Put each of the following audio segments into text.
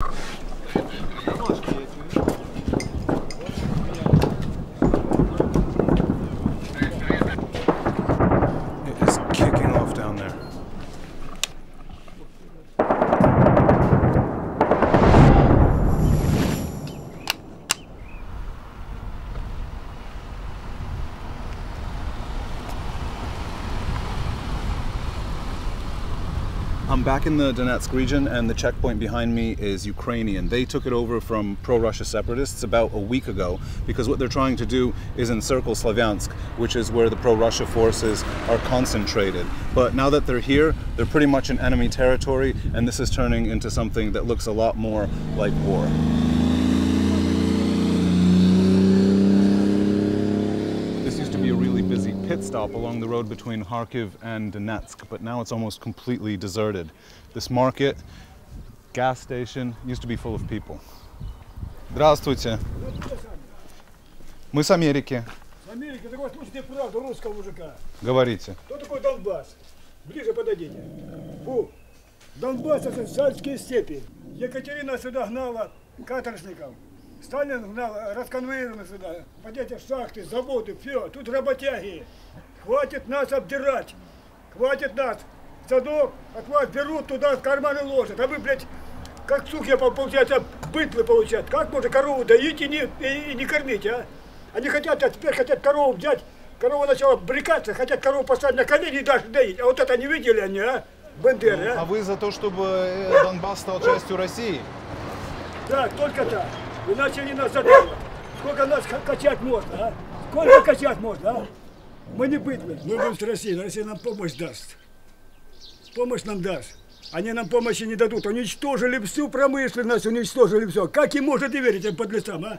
It is kicking off down there. I'm back in the Donetsk region, and the checkpoint behind me is Ukrainian. They took it over from pro-Russia separatists about a week ago because what they're trying to do is encircle Sloviansk, which is where the pro-Russia forces are concentrated. But now that they're here, they're pretty much in enemy territory, and this is turning into something that looks a lot more like war. This used to be a really busy pit stop along the road between Kharkiv and Donetsk, but now it's almost completely deserted. This market, gas station, used to be full of people. Здравствуйте. Мы с Америки. С Америки, так вот слушайте правду русского мужика. Говорите. Кто такой Донбасс? Ближе подойдите. Фу. Донбасс — это царские степи. Екатерина сюда гнала каторжников. Сталин гнал расконвоированных сюда. Пойдите шахты, заводы, все. Тут работяги. Хватит нас обдирать. Хватит нас. Садок от вас берут, туда в карманы ложат. А вы, блядь, как суки, получается, бытлы получают. Как можно корову доить и не кормить, а? Они хотят, а теперь хотят корову взять. Корова начала брекаться, хотят корову поставить на колени и даже доить. А вот это не видели они, а? Бандеры, а? А вы за то, чтобы Донбасс стал частью России? Так, только так. Иначе они нас задавят. Сколько нас качать можно, а? Сколько качать можно, а? Мы не бытлы. Мы будем с Россией. Россия нам помощь даст. Помощь нам даст. Они нам помощи не дадут. Уничтожили всю промышленность, уничтожили все. Как им можно верить этим подлецам, а?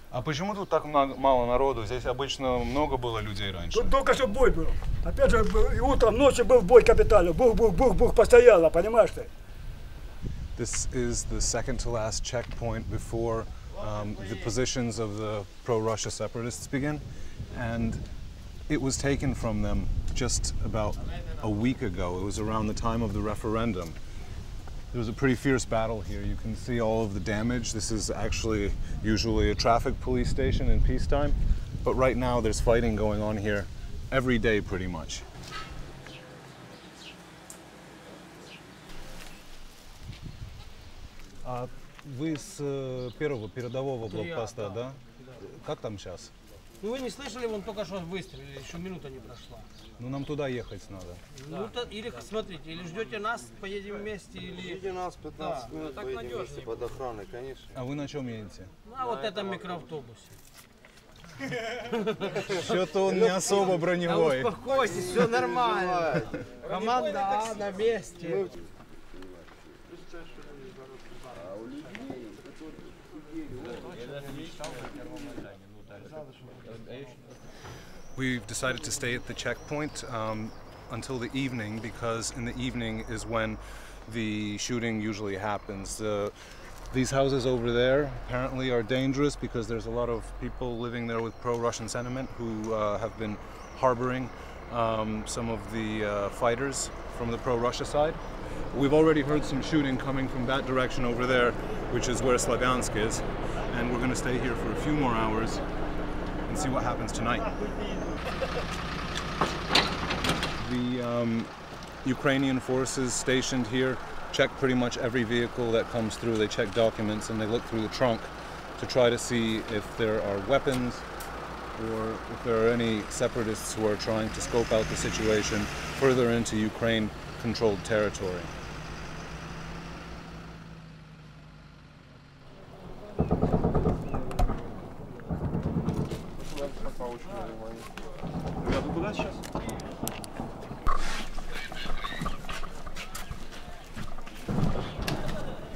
А почему тут так мало народу? Здесь обычно много было людей раньше. Тут только что бой был. Опять же, и утром, ночью был бой капитально. Бух постояло, понимаешь ты? This is the second to last checkpoint before the positions of the pro-Russia separatists begin, and it was taken from them just about a week ago. It was around the time of the referendum. There was a pretty fierce battle here. You can see all of the damage. This is actually usually a traffic police station in peacetime, but right now there's fighting going on here every day pretty much. А вы с первого передового блокпоста, да? Как там сейчас? Ну вы не слышали, вон только что выстрелили, еще минута не прошла. Ну нам туда ехать надо. Ну то, или смотрите, или ждете нас, поедем вместе, или... Ждите нас 15 минут, так поедем надежнее вместе под охраной, конечно. А вы на чем едете? На вот этом микроавтобусе. Что-то он не особо броневой. Да успокойтесь, все нормально. Команда на месте. We've decided to stay at the checkpoint until the evening, because in the evening is when the shooting usually happens. These houses over there apparently are dangerous because there's a lot of people living there with pro-Russian sentiment who have been harboring some of the fighters from the pro-Russia side. We've already heard some shooting coming from that direction over there, which is where Sloviansk is, and we're going to stay here for a few more hours and see what happens tonight. The Ukrainian forces stationed here check pretty much every vehicle that comes through. They check documents and they look through the trunk to try to see if there are weapons or if there are any separatists who are trying to scope out the situation further into Ukraine-controlled territory.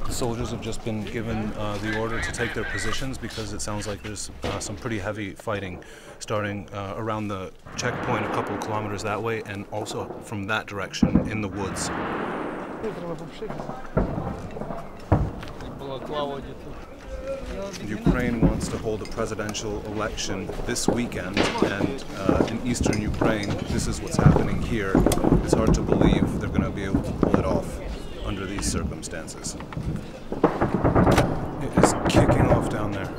The soldiers have just been given the order to take their positions because it sounds like there's some pretty heavy fighting starting around the checkpoint a couple of kilometers that way, and also from that direction in the woods. Ukraine wants to hold a presidential election this weekend, and in eastern Ukraine, this is what's happening here. It's hard to believe they're going to be able to pull it off under these circumstances. down there.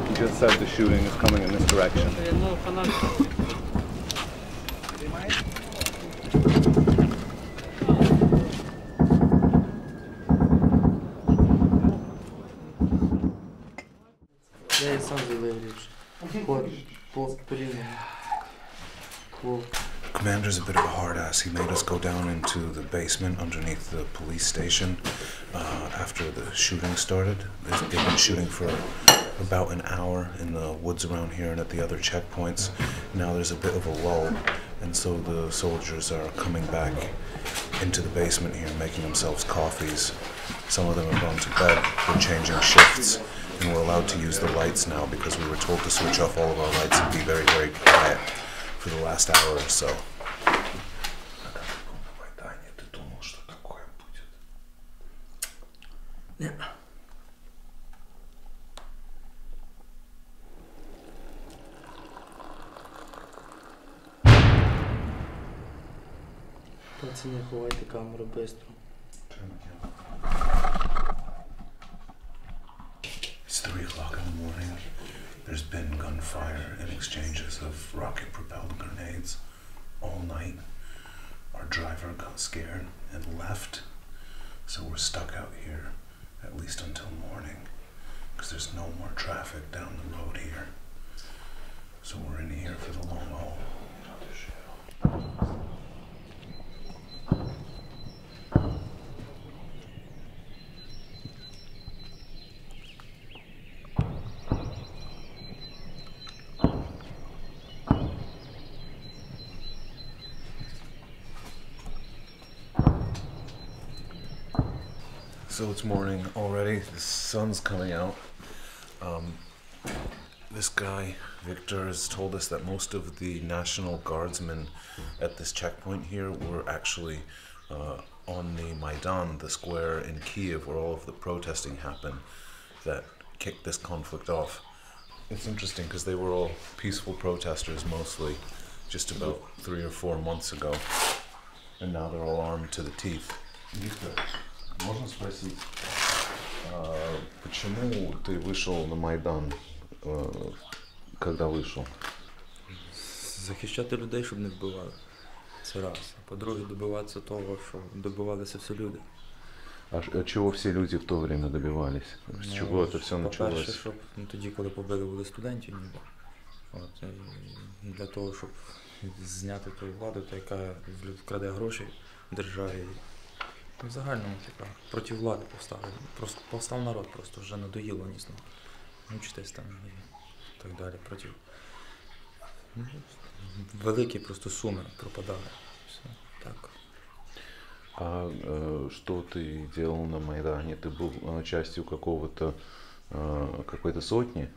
He just said the shooting is coming in this direction. Я и сам заявивший. Commander's a bit of a hard ass. He made us go down into the basement underneath the police station after the shooting started. They've been shooting for about an hour in the woods around here and at the other checkpoints. Now there's a bit of a lull, and so the soldiers are coming back into the basement here, making themselves coffees. Some of them have gone to bed. We're changing shifts, and we're allowed to use the lights now because we were told to switch off all of our lights and be very, very quiet for the last hour or so. Пацаны, ховайте камеру быстро. It's 3 o'clock in the morning. There's been gunfire and exchanges of rocket-propelled grenades all night. Our driver got scared and left, so we're stuck out here at least until morning, because there's no more traffic down the road here. So we're in here for the long haul. So it's morning already, the sun's coming out. This guy, Victor, has told us that most of the National Guardsmen at this checkpoint here were actually on the Maidan, the square in Kiev where all of the protesting happened that kicked this conflict off. It's interesting because they were all peaceful protesters mostly just about 3 or 4 months ago, and now they're all armed to the teeth. Victor, можно спросить, почему ты вышел на Майдан, когда вышел? Захищати людей, щоб не вбивали. Це раз. А по-друге, добиватися того, що добивалися всі люди. А чего все люди в то время добивались? С чего это все началось? По-перше, щоб тоді, коли побили були студентів, для того, щоб зняти ту владу, яка вкраде гроші в державі. В загальному проти влади поставили. Просто повстав народ, просто вже надоїло нісно. Мучитись там і так далі. Проти. Великі просто суми пропадали. Все, так. А что ты делал на Майдане? Ты был частью какой-то сотни?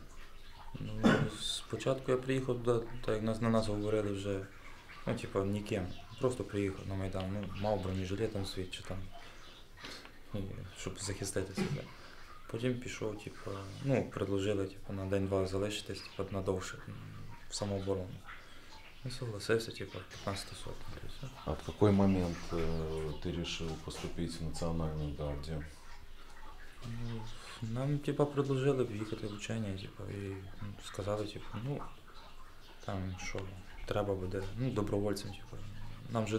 Ну, спочатку я приїхав, так як на нас говорили вже, ніким. Просто приїхав на Майдан, мав бронежилет там свій, чи там, щоб захистити себе. Потім пішов, предложили на день-два залишитись, надовше, в самооборону. І согласився, 15 сотень. А в какой момент ты решил поступить в Национальную гвардию? Нам, предложили їхати в учення, і сказали, там, що треба буде, добровольцям, Нам вже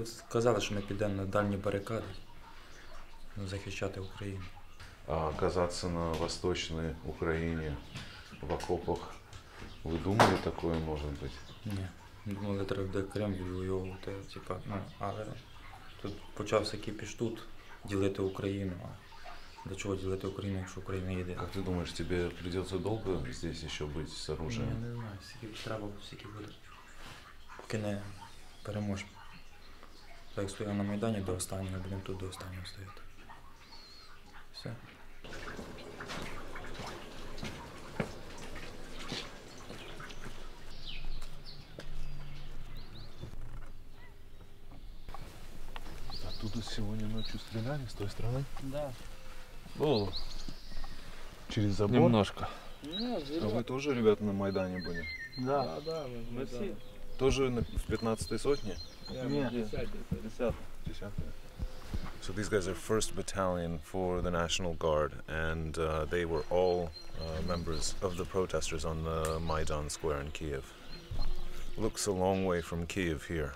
сказали, що ми підемо на дальні барикади захищати Україну. А оказаться на Восточной Украине в окопах, вы думали, такое может быть? Ні. Думали, треба буде Крим відвоювати, але тут почався кипіш тут, ділити Україну. А для чого ділити Україну, якщо Україна єдина? Как ты думаешь, тебе придется долго здесь еще быть с оружием? Я не знаю, скільки треба, скільки буде. Поки не переможемо. Так як стояв на Майдані до останнього, будемо тут до останнього стояти. Все. Оттуда сегодня ночью стреляли с той стороны? Да. О, через забор? Немножко. А вы тоже, ребята, на Майдане были? Да. Мы все. Тоже в 15-й сотне? Нет, 10-й. 10-й. So these guys are 1st Battalion for the National Guard, and they were all members of the protesters on the Maidan Square in Kiev. Looks a long way from Kiev here.